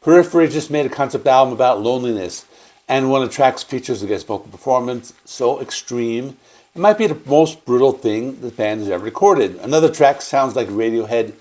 Periphery just made a concept album about loneliness, and one of the tracks features a guest vocal performance so extreme, it might be the most brutal thing the band has ever recorded. Another track sounds like Radiohead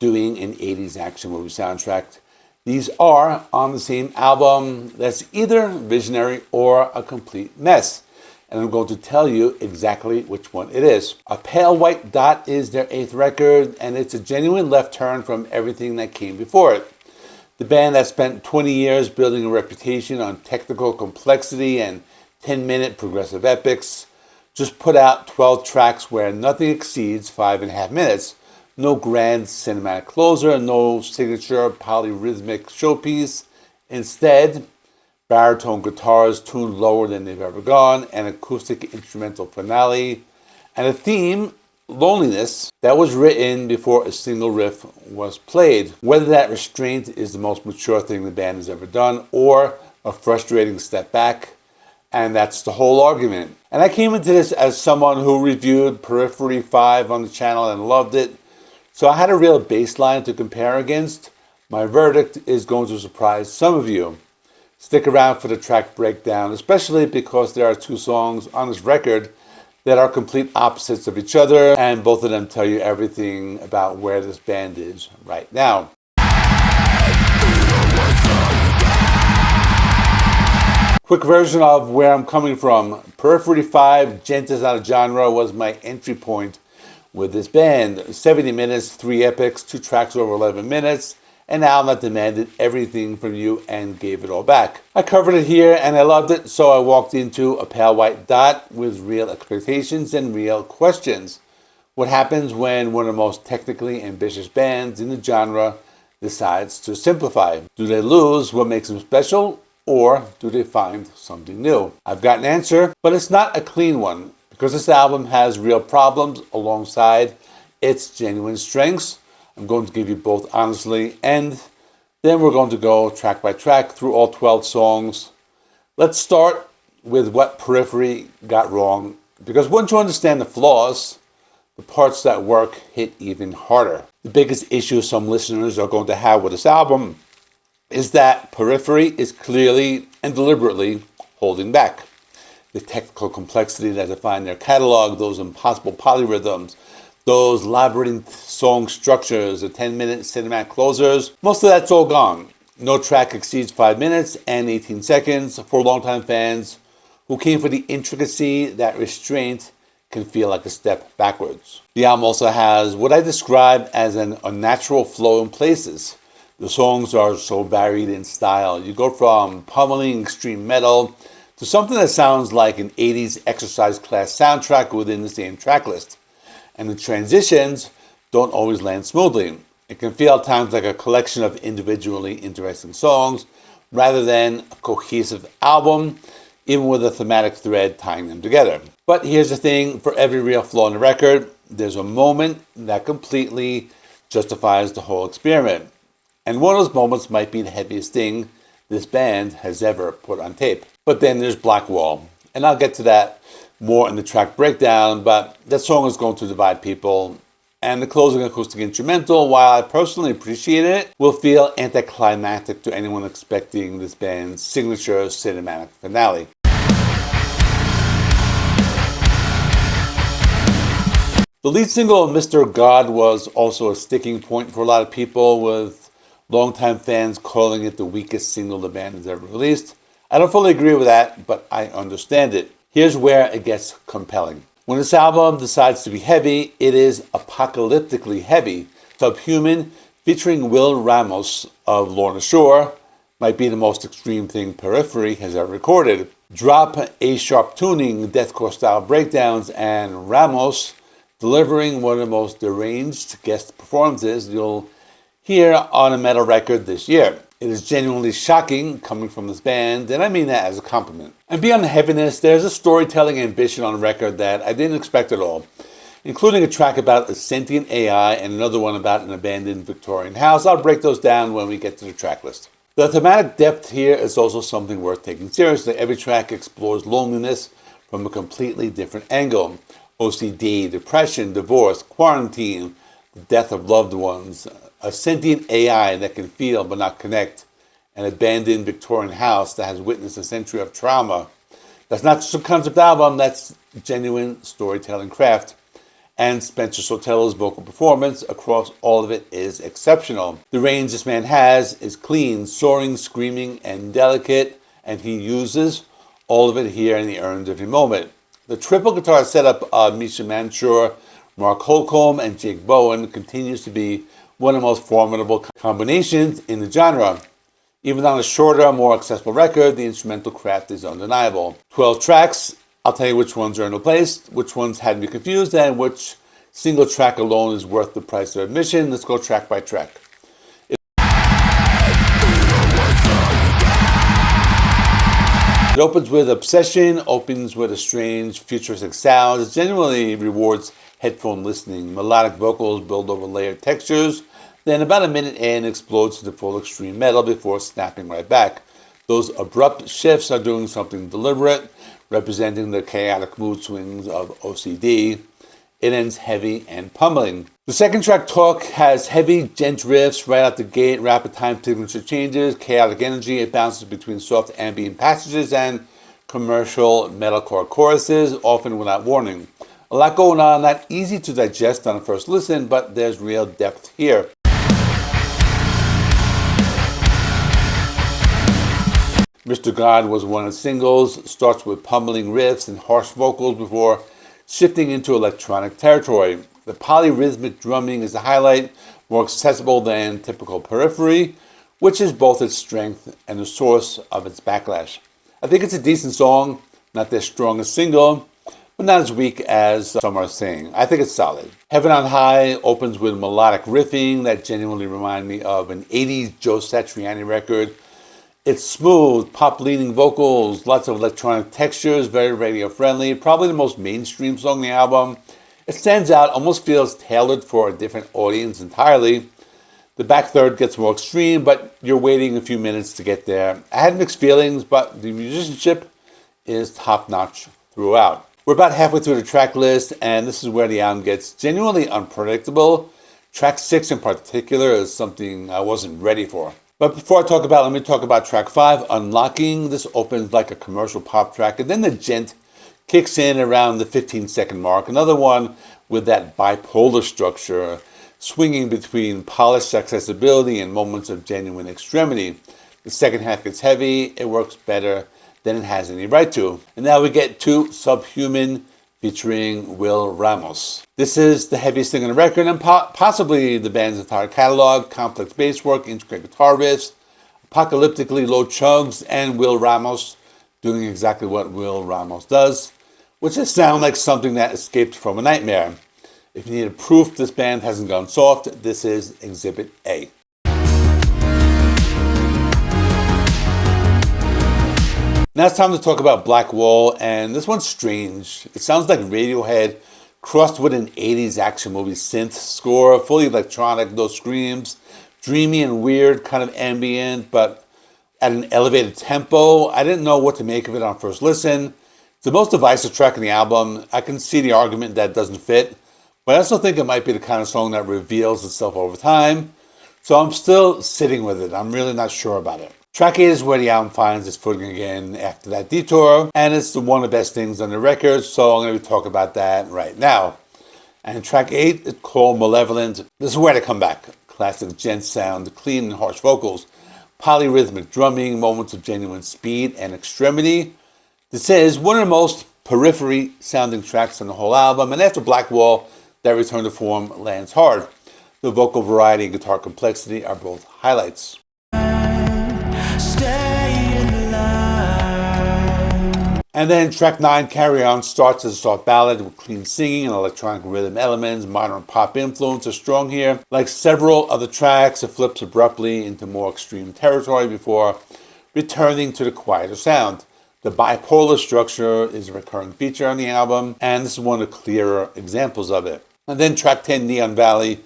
doing an 80s action movie soundtrack. These are on the same album that's either visionary or a complete mess. And I'm going to tell you exactly which one it is. A Pale White Dot is their 8th record, and it's a genuine left turn from everything that came before it. The band that spent 20 years building a reputation on technical complexity and 10-minute progressive epics just put out 12 tracks where nothing exceeds 5.5 minutes. No grand cinematic closer, no signature polyrhythmic showpiece. Instead, baritone guitars tuned lower than they've ever gone, an acoustic instrumental finale, and a theme, loneliness, that was written before a single riff was played. Whether that restraint is the most mature thing the band has ever done or a frustrating step back, and that's the whole argument. And I came into this as someone who reviewed Periphery 5 on the channel and loved it. So I had a real baseline to compare against. My verdict is going to surprise some of you. Stick around for the track breakdown, especially because there are 2 songs on this record that are complete opposites of each other, and both of them tell you everything about where this band is right now. Quick version of where I'm coming from. Periphery 5, Djent is Not a Genre, was my entry point with this band. 70 minutes, 3 epics, 2 tracks over 11 minutes, an album that demanded everything from you and gave it all back. I covered it here and I loved it, so I walked into A Pale White Dot with real expectations and real questions. What happens when one of the most technically ambitious bands in the genre decides to simplify? Do they lose what makes them special, or do they find something new? I've got an answer, but it's not a clean one, because this album has real problems alongside its genuine strengths. I'm going to give you both honestly, and then we're going to go track by track through all 12 songs. Let's start with what Periphery got wrong, because once you understand the flaws, the parts that work hit even harder. The biggest issue some listeners are going to have with this album is that Periphery is clearly and deliberately holding back. The technical complexity that define their catalog, those impossible polyrhythms, those labyrinth song structures, the 10-minute cinematic closers, most of that's all gone. No track exceeds 5 minutes and 18 seconds. For longtime fans who came for the intricacy, that restraint can feel like a step backwards. The album also has what I describe as an unnatural flow in places. The songs are so varied in style. You go from pummeling extreme metal to something that sounds like an 80s exercise class soundtrack within the same track list. And the transitions don't always land smoothly. It can feel at times like a collection of individually interesting songs rather than a cohesive album, even with a thematic thread tying them together. But here's the thing, for every real flaw in the record, there's a moment that completely justifies the whole experiment. And one of those moments might be the heaviest thing this band has ever put on tape. But then there's Black Wall, and I'll get to that more in the track breakdown, but that song is going to divide people. And the closing acoustic instrumental, while I personally appreciate it, will feel anticlimactic to anyone expecting this band's signature cinematic finale. The lead single, Mr. God, was also a sticking point for a lot of people, with longtime fans calling it the weakest single the band has ever released. I don't fully agree with that, but I understand it. Here's where it gets compelling. When this album decides to be heavy, it is apocalyptically heavy. Subhuman, featuring Will Ramos of Lorna might be the most extreme thing Periphery has ever recorded. Drop A-sharp tuning, deathcore style breakdowns, and Ramos delivering one of the most deranged guest performances you'll hear on a metal record this year. It is genuinely shocking coming from this band, and I mean that as a compliment. And beyond the heaviness, there's a storytelling ambition on the record that I didn't expect at all, including a track about a sentient AI and another one about an abandoned Victorian house. I'll break those down when we get to the track list. The thematic depth here is also something worth taking seriously. Every track explores loneliness from a completely different angle. OCD, depression, divorce, quarantine, the death of loved ones, a sentient AI that can feel but not connect, an abandoned Victorian house that has witnessed a century of trauma. That's not just a concept album, that's genuine storytelling craft. And Spencer Sotelo's vocal performance across all of it is exceptional. The range this man has is clean, soaring, screaming, and delicate, and he uses all of it here in the earned every moment. The triple guitar setup of Misha Mansour, Mark Holcomb, and Jake Bowen continues to be one of the most formidable combinations in the genre. Even on a shorter, more accessible record, the instrumental craft is undeniable. 12 tracks. I'll tell you which ones are in the place, which ones had me confused, and which single track alone is worth the price of admission. Let's go track by track. It opens with Obsession, opens with a strange futuristic sound. It genuinely rewards headphone listening. Melodic vocals build over layered textures. Then about a minute in, explodes into full extreme metal before snapping right back. Those abrupt shifts are doing something deliberate, representing the chaotic mood swings of OCD. It ends heavy and pummeling. The second track, Talk, has heavy Djent riffs right out the gate, rapid time signature changes, chaotic energy. It bounces between soft ambient passages and commercial metalcore choruses, often without warning. A lot going on, not easy to digest on a first listen, but there's real depth here. Mr. God was one of the singles, starts with pummeling riffs and harsh vocals before shifting into electronic territory. The polyrhythmic drumming is the highlight, more accessible than typical Periphery, which is both its strength and the source of its backlash. I think it's a decent song, not their strongest single, but not as weak as some are saying. I think it's solid. Heaven on High opens with melodic riffing that genuinely remind me of an 80s Joe Satriani record. It's smooth, pop-leaning vocals, lots of electronic textures, very radio-friendly, probably the most mainstream song on the album. It stands out, almost feels tailored for a different audience entirely. The back third gets more extreme, but you're waiting a few minutes to get there. I had mixed feelings, but the musicianship is top-notch throughout. We're about halfway through the track list, and this is where the album gets genuinely unpredictable. Track 6 in particular is something I wasn't ready for. But before I talk about it, let me talk about track 5, Unlocking. This opens like a commercial pop track, and then the Djent kicks in around the 15-second mark. Another one with that bipolar structure, swinging between polished accessibility and moments of genuine extremity. The second half gets heavy. It works better than it has any right to. And now we get to Subhuman, featuring Will Ramos. This is the heaviest thing on the record and possibly the band's entire catalog. Complex bass work, intricate guitar riffs, apocalyptically low chugs, and Will Ramos doing exactly what Will Ramos does, which just sounds like something that escaped from a nightmare. If you needed proof this band hasn't gone soft, this is Exhibit A. Now it's time to talk about Black Wall, and this one's strange. It sounds like Radiohead crossed with an 80s action movie synth score, fully electronic, those screams, dreamy and weird, kind of ambient, but at an elevated tempo. I didn't know what to make of it on first listen. It's the most divisive track in the album. I can see the argument that it doesn't fit, but I also think it might be the kind of song that reveals itself over time. So I'm still sitting with it. I'm really not sure about it. Track 8 is where the album finds its footing again after that detour, and it's one of the best things on the record, so I'm going to talk about that right now. And track 8 is called Malevolent. This is where they come back. Classic Djent sound, clean and harsh vocals, polyrhythmic drumming, moments of genuine speed and extremity. This is one of the most Periphery sounding tracks on the whole album, and after Black Wall, that return to form lands hard. The vocal variety and guitar complexity are both highlights. And then track 9, Carry On, starts as a soft ballad with clean singing and electronic rhythm elements. Modern pop influence is strong here. Like several other tracks, it flips abruptly into more extreme territory before returning to the quieter sound. The bipolar structure is a recurring feature on the album, and this is one of the clearer examples of it. And then track 10, Neon Valley,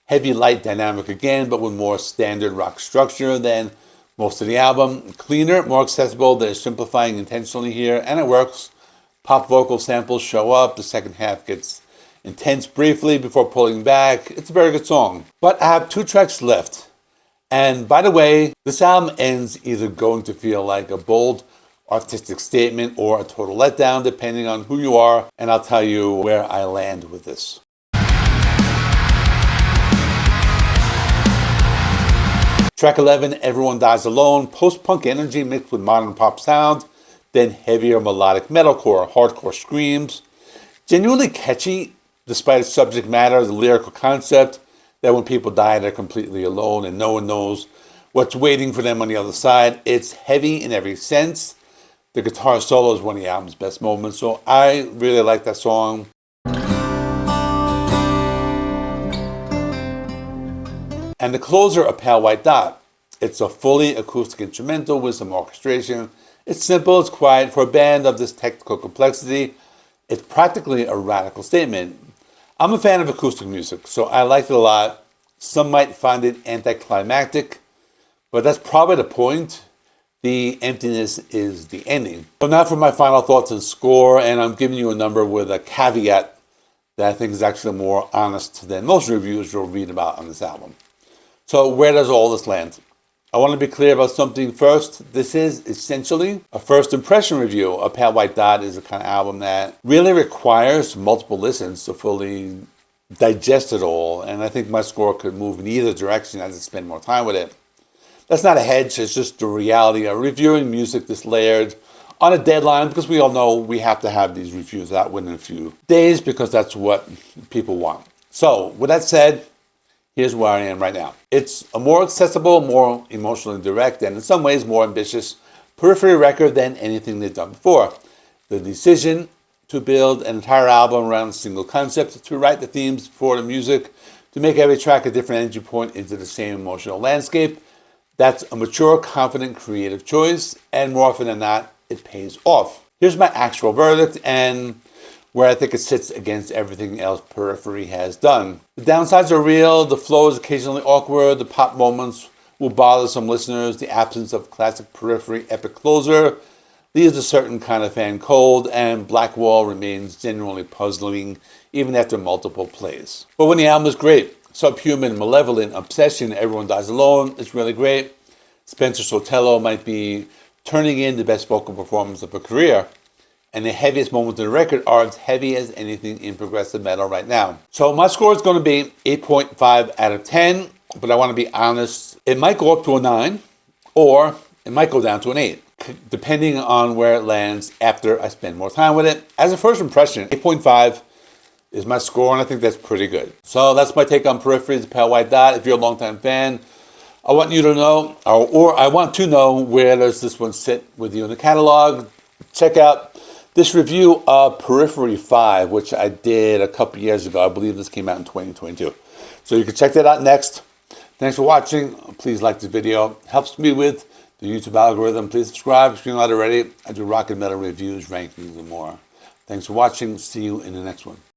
heavy, light, dynamic again, but with more standard rock structure than most of the album. Cleaner, more accessible. They're simplifying intentionally here, and it works. Pop vocal samples show up. The second half gets intense briefly before pulling back. It's a very good song. But I have 2 tracks left. And by the way, this album ends either going to feel like a bold artistic statement or a total letdown, depending on who you are, and I'll tell you where I land with this. Track 11, Everyone Dies Alone, post-punk energy mixed with modern pop sound, then heavier melodic metalcore, hardcore screams. Genuinely catchy, despite its subject matter, the lyrical concept that when people die, they're completely alone and no one knows what's waiting for them on the other side. It's heavy in every sense. The guitar solo is one of the album's best moments, so I really like that song. And the closer, A Pale White Dot. It's a fully acoustic instrumental with some orchestration. It's simple, it's quiet. For a band of this technical complexity, it's practically a radical statement. I'm a fan of acoustic music, so I liked it a lot. Some might find it anticlimactic, but that's probably the point. The emptiness is the ending. So now for my final thoughts and score, and I'm giving you a number with a caveat that I think is actually more honest than most reviews you'll read about on this album. So where does all this land? I want to be clear about something first. This is essentially a first impression review. A Pale White Dot is a kind of album that really requires multiple listens to fully digest it all, and I think my score could move in either direction as I spend more time with it. That's not a hedge, it's just the reality of reviewing music this layered on a deadline, because we all know we have to have these reviews out within a few days because that's what people want. So with that said, here's where I am right now. It's a more accessible, more emotionally direct, and in some ways more ambitious Periphery record than anything they've done before. The decision to build an entire album around a single concept, to write the themes for the music, to make every track a different entry point into the same emotional landscape, that's a mature, confident, creative choice, and more often than not, it pays off. Here's my actual verdict, and where I think it sits against everything else Periphery has done. The downsides are real, the flow is occasionally awkward, the pop moments will bother some listeners, the absence of classic Periphery epic closer leaves a certain kind of fan cold, and Blackwall remains genuinely puzzling even after multiple plays. But when the album is great, Subhuman, Malevolent, Obsession, Everyone Dies Alone, it's really great. Spencer Sotelo might be turning in the best vocal performance of her career, and the heaviest moments in the record are as heavy as anything in progressive metal right now. So my score is going to be 8.5 out of 10, but I want to be honest, it might go up to a 9, or it might go down to an 8, depending on where it lands after I spend more time with it. As a first impression, 8.5 is my score, and I think that's pretty good. So that's my take on Periphery, The Pale White Dot. If you're a longtime fan, I want you to know, or I want to know, where does this one sit with you in the catalog. Check out this review of Periphery 5, which I did a couple years ago. I believe this came out in 2022. So you can check that out next. Thanks for watching. Please like this video. It helps me with the YouTube algorithm. Please subscribe if you're not already. I do rock and metal reviews, rankings, and more. Thanks for watching. See you in the next one.